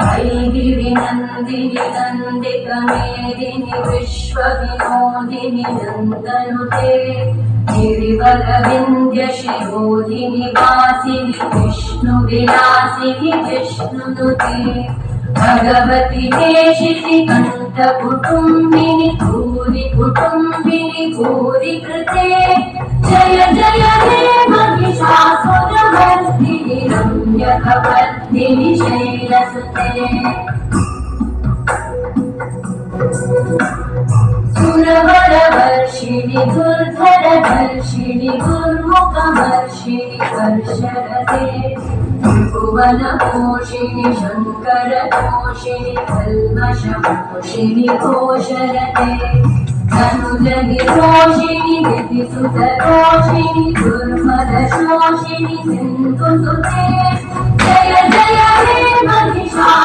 ऐगिरिनन्दिनि नन्दितमेदिनि विश्वविनोदिनि नन्दनुते गिरिवरविन्द्यशिरोधिनि वासिनि विष्णुविलासिनि विष्णुनुते भगवति देशिनि कण्ठकुटुम्बिनि भूरि कुटुम्बिनि भूरि कृते जय जय हे महिषासुरमर्दिनि रम्यकवर्दिनि शैलसुते सुरवरवर्षिणि दुर्धरधर्षिणि दुर्मुखमर्षिणि वर्षरते त्रिभुवनपोषिणि शङ्करतोषिणि कल्मषमोषिणि घोषरते धनुजनिरोषिणि दितिसुतरोषिणि दुर्मदशोषिणि सिन्धुसुते जय जय हे महिषा